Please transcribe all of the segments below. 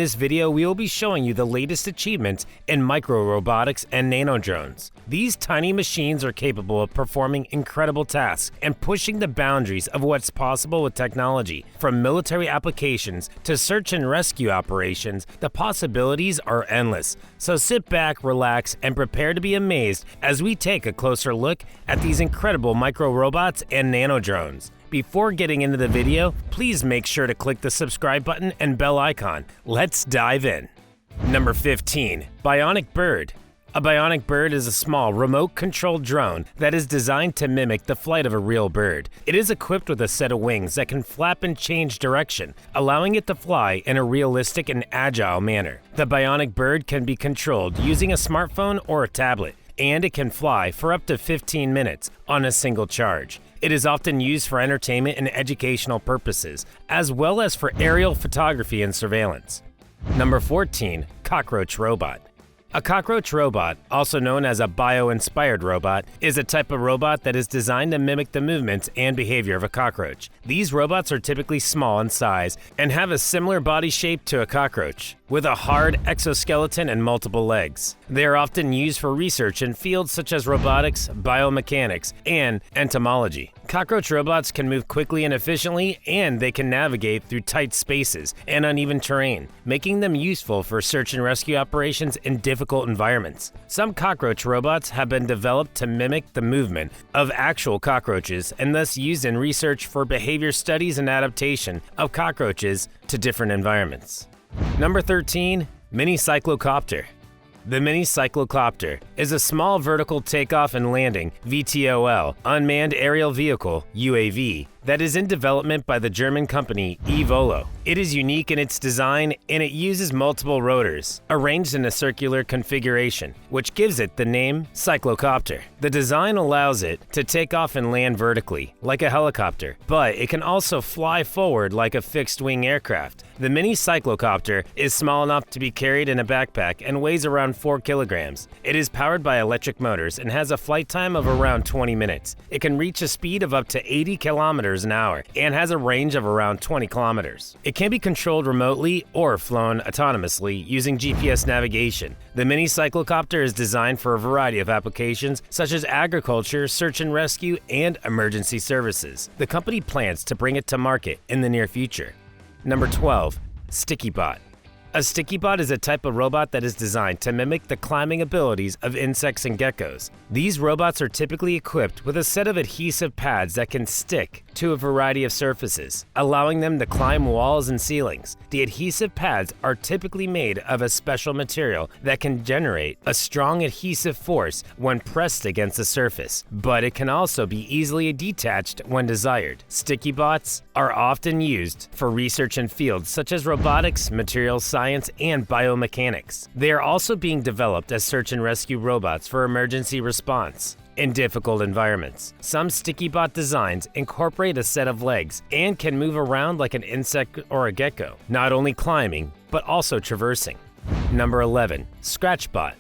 In this video, we will be showing you the latest achievements in micro-robotics and nano-drones. These tiny machines are capable of performing incredible tasks and pushing the boundaries of what's possible with technology. From military applications to search and rescue operations, the possibilities are endless. So sit back, relax, and prepare to be amazed as we take a closer look at these incredible micro-robots and nano-drones. Before getting into the video, please make sure to click the subscribe button and bell icon. Let's dive in. Number 15. Bionic Bird. A bionic bird is a small, remote-controlled drone that is designed to mimic the flight of a real bird. It is equipped with a set of wings that can flap and change direction, allowing it to fly in a realistic and agile manner. The bionic bird can be controlled using a smartphone or a tablet, and it can fly for up to 15 minutes on a single charge. It is often used for entertainment and educational purposes, as well as for aerial photography and surveillance. Number 14. Cockroach Robot. A cockroach robot, also known as a bio-inspired robot, is a type of robot that is designed to mimic the movements and behavior of a cockroach. These robots are typically small in size and have a similar body shape to a cockroach, with a hard exoskeleton and multiple legs. They are often used for research in fields such as robotics, biomechanics, and entomology. Cockroach robots can move quickly and efficiently, and they can navigate through tight spaces and uneven terrain, making them useful for search and rescue operations in difficult environments. Some cockroach robots have been developed to mimic the movement of actual cockroaches and thus used in research for behavior studies and adaptation of cockroaches to different environments. Number 13. Mini Cyclocopter. The Mini Cyclocopter is a small vertical takeoff and landing (VTOL) unmanned aerial vehicle (UAV) that is in development by the German company E-VOLO. It is unique in its design and it uses multiple rotors arranged in a circular configuration, which gives it the name cyclocopter. The design allows it to take off and land vertically, like a helicopter, but it can also fly forward like a fixed-wing aircraft. The Mini Cyclocopter is small enough to be carried in a backpack and weighs around 4 kilograms. It is powered by electric motors and has a flight time of around 20 minutes. It can reach a speed of up to 80 kilometers an hour and has a range of around 20 kilometers. It can be controlled remotely or flown autonomously using GPS navigation. The Mini Cyclocopter is designed for a variety of applications such as agriculture, search and rescue, and emergency services. The company plans to bring it to market in the near future. Number 12. StickieBot. A StickieBot is a type of robot that is designed to mimic the climbing abilities of insects and geckos. These robots are typically equipped with a set of adhesive pads that can stick to a variety of surfaces, allowing them to climb walls and ceilings. The adhesive pads are typically made of a special material that can generate a strong adhesive force when pressed against the surface, but it can also be easily detached when desired. StickieBots are often used for research in fields such as robotics, materials science, and biomechanics. They are also being developed as search and rescue robots for emergency response in difficult environments. Some StickieBot designs incorporate a set of legs and can move around like an insect or a gecko, not only climbing, but also traversing. Number 11. ScratchBot.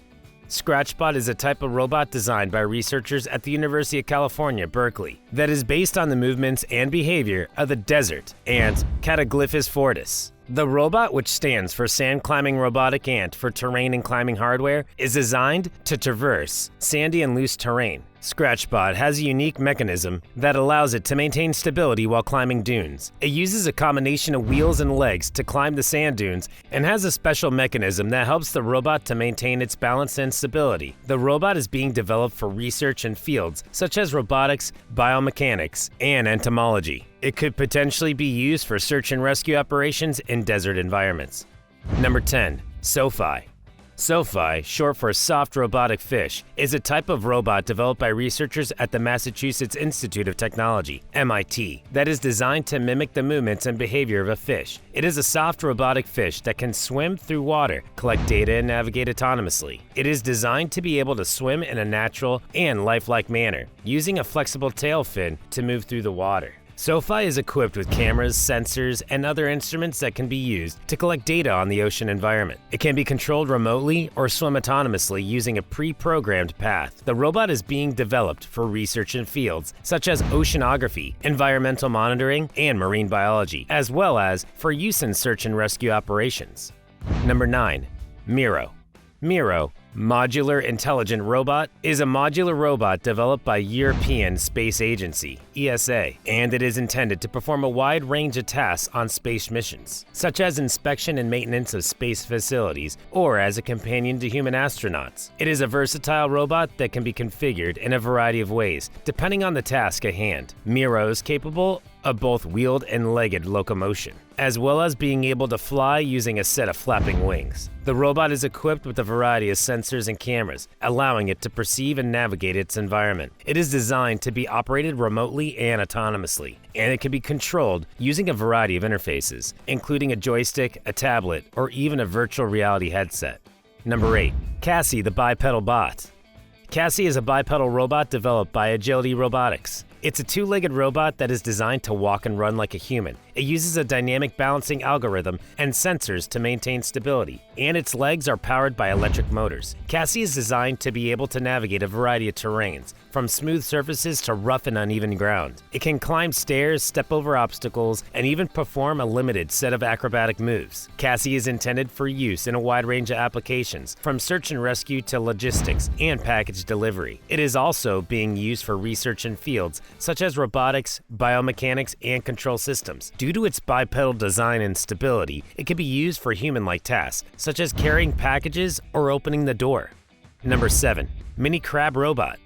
ScratchBot is a type of robot designed by researchers at the University of California, Berkeley, that is based on the movements and behavior of the desert ant Cataglyphis fortis. The robot, which stands for Sand Climbing Robotic Ant for terrain and climbing hardware, is designed to traverse sandy and loose terrain. ScratchBot has a unique mechanism that allows it to maintain stability while climbing dunes. It uses a combination of wheels and legs to climb the sand dunes and has a special mechanism that helps the robot to maintain its balance and stability. The robot is being developed for research in fields such as robotics, biomechanics, and entomology. It could potentially be used for search and rescue operations in desert environments. Number 10. SOFI. SOFI, short for Soft Robotic Fish, is a type of robot developed by researchers at the Massachusetts Institute of Technology, MIT, that is designed to mimic the movements and behavior of a fish. It is a soft robotic fish that can swim through water, collect data, and navigate autonomously. It is designed to be able to swim in a natural and lifelike manner, using a flexible tail fin to move through the water. SOFI is equipped with cameras, sensors, and other instruments that can be used to collect data on the ocean environment. It can be controlled remotely or swim autonomously using a pre-programmed path. The robot is being developed for research in fields such as oceanography, environmental monitoring, and marine biology, as well as for use in search and rescue operations. Number 9. Miro. Miro, Modular Intelligent Robot, is a modular robot developed by European Space Agency, ESA, and it is intended to perform a wide range of tasks on space missions, such as inspection and maintenance of space facilities, or as a companion to human astronauts. It is a versatile robot that can be configured in a variety of ways, depending on the task at hand. Miro is capable of both wheeled and legged locomotion, as well as being able to fly using a set of flapping wings. The robot is equipped with a variety of sensors and cameras, allowing it to perceive and navigate its environment. It is designed to be operated remotely and autonomously, and it can be controlled using a variety of interfaces, including a joystick, a tablet, or even a virtual reality headset. Number 8. Cassie the Bipedal Bot. Cassie is a bipedal robot developed by Agility Robotics. It's a two-legged robot that is designed to walk and run like a human. It uses a dynamic balancing algorithm and sensors to maintain stability, and its legs are powered by electric motors. Cassie is designed to be able to navigate a variety of terrains, from smooth surfaces to rough and uneven ground. It can climb stairs, step over obstacles, and even perform a limited set of acrobatic moves. Cassie is intended for use in a wide range of applications, from search and rescue to logistics and package delivery. It is also being used for research in fields such as robotics, biomechanics, and control systems. Due to its bipedal design and stability, it can be used for human-like tasks, such as carrying packages or opening the door. Number 7. Mini Crab Robot.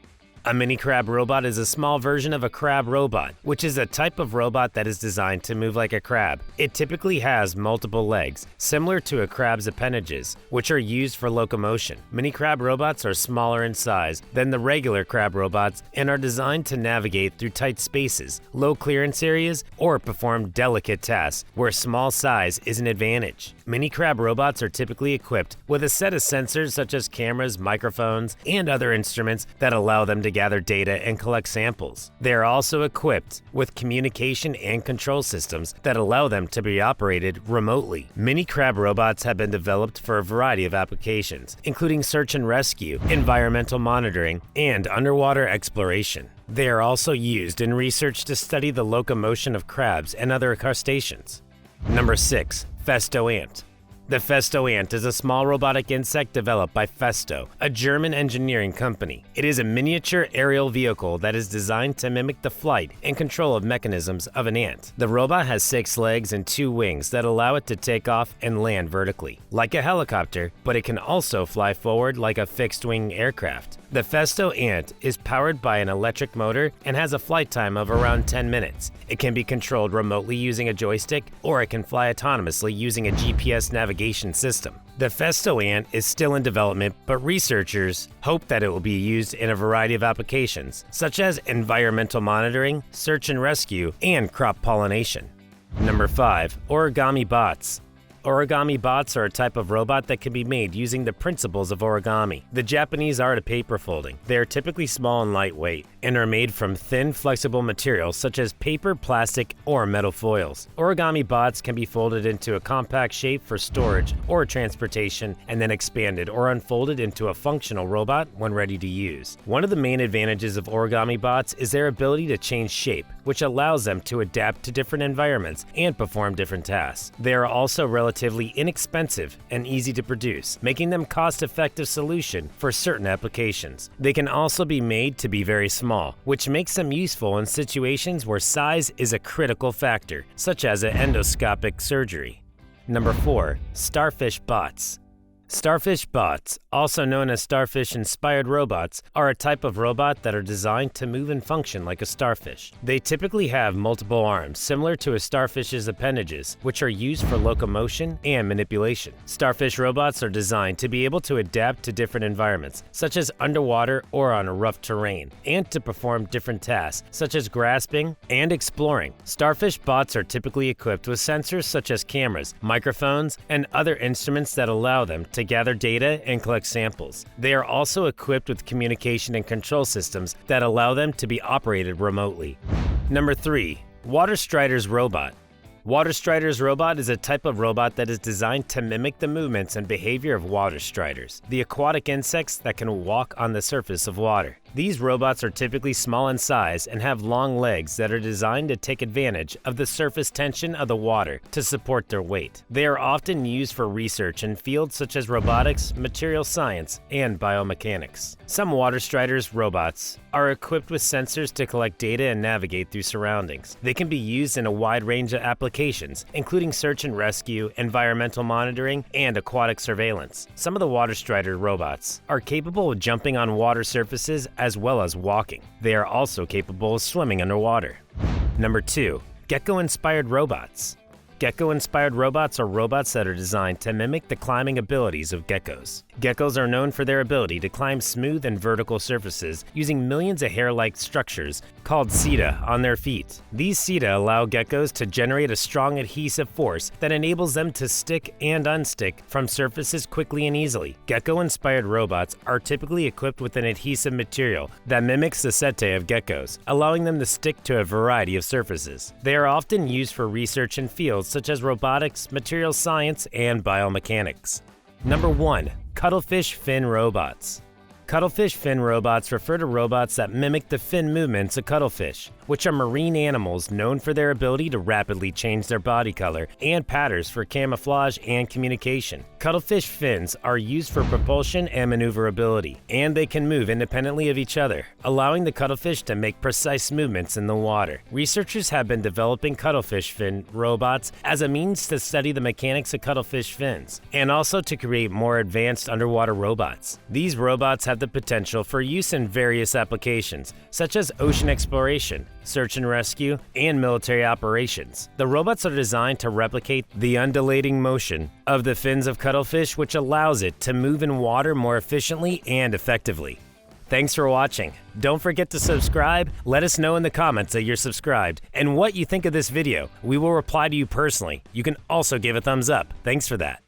A mini crab robot is a small version of a crab robot, which is a type of robot that is designed to move like a crab. It typically has multiple legs, similar to a crab's appendages, which are used for locomotion. Mini crab robots are smaller in size than the regular crab robots and are designed to navigate through tight spaces, low clearance areas, or perform delicate tasks where small size is an advantage. Mini crab robots are typically equipped with a set of sensors such as cameras, microphones, and other instruments that allow them to gather data and collect samples. They are also equipped with communication and control systems that allow them to be operated remotely. Mini crab robots have been developed for a variety of applications, including search and rescue, environmental monitoring, and underwater exploration. They are also used in research to study the locomotion of crabs and other crustaceans. Number 6. Festo Ant. The Festo ant is a small robotic insect developed by Festo, a German engineering company. It is a miniature aerial vehicle that is designed to mimic the flight and control of mechanisms of an ant. The robot has 6 legs and 2 wings that allow it to take off and land vertically, like a helicopter, but it can also fly forward like a fixed-wing aircraft. The Festo ant is powered by an electric motor and has a flight time of around 10 minutes. It can be controlled remotely using a joystick, or it can fly autonomously using a GPS navigation system. The Festo ant is still in development, but researchers hope that it will be used in a variety of applications, such as environmental monitoring, search and rescue, and crop pollination. Number 5. Origami bots. Origami bots are a type of robot that can be made using the principles of origami, the Japanese art of paper folding. They are typically small and lightweight, and are made from thin, flexible materials such as paper, plastic, or metal foils. Origami bots can be folded into a compact shape for storage or transportation, and then expanded or unfolded into a functional robot when ready to use. One of the main advantages of origami bots is their ability to change shape, which allows them to adapt to different environments and perform different tasks. They are also relatively inexpensive and easy to produce, making them a cost-effective solution for certain applications. They can also be made to be very small, which makes them useful in situations where size is a critical factor, such as an endoscopic surgery. Number 4. Starfish bots. Starfish bots, also known as starfish-inspired robots, are a type of robot that are designed to move and function like a starfish. They typically have multiple arms, similar to a starfish's appendages, which are used for locomotion and manipulation. Starfish robots are designed to be able to adapt to different environments, such as underwater or on a rough terrain, and to perform different tasks, such as grasping and exploring. Starfish bots are typically equipped with sensors such as cameras, microphones, and other instruments that allow them to gather data and collect samples. They are also equipped with communication and control systems that allow them to be operated remotely. Number 3. Water Strider's Robot. Water Strider's robot is a type of robot that is designed to mimic the movements and behavior of water striders, the aquatic insects that can walk on the surface of water. These robots are typically small in size and have long legs that are designed to take advantage of the surface tension of the water to support their weight. They are often used for research in fields such as robotics, material science, and biomechanics. Some Water Striders robots are equipped with sensors to collect data and navigate through surroundings. They can be used in a wide range of applications, including search and rescue, environmental monitoring, and aquatic surveillance. Some of the Water Strider robots are capable of jumping on water surfaces as well as walking. They are also capable of swimming underwater. Number 2. Gecko-Inspired robots. Gecko-inspired robots are robots that are designed to mimic the climbing abilities of geckos. Geckos are known for their ability to climb smooth and vertical surfaces using millions of hair-like structures called SETAE on their feet. These SETAE allow geckos to generate a strong adhesive force that enables them to stick and unstick from surfaces quickly and easily. Gecko-inspired robots are typically equipped with an adhesive material that mimics the SETAE of geckos, allowing them to stick to a variety of surfaces. They are often used for research in fields such as robotics, material science, and biomechanics. Number 1. Cuttlefish fin robots. Cuttlefish fin robots refer to robots that mimic the fin movements of cuttlefish, which are marine animals known for their ability to rapidly change their body color and patterns for camouflage and communication. Cuttlefish fins are used for propulsion and maneuverability, and they can move independently of each other, allowing the cuttlefish to make precise movements in the water. Researchers have been developing cuttlefish fin robots as a means to study the mechanics of cuttlefish fins, and also to create more advanced underwater robots. These robots have the potential for use in various applications, such as ocean exploration, search and rescue, and military operations. The robots are designed to replicate the undulating motion of the fins of cuttlefish, which allows it to move in water more efficiently and effectively. Thanks for watching. Don't forget to subscribe. Let us know in the comments that you're subscribed and what you think of this video. We will reply to you personally. You can also give a thumbs up. Thanks for that.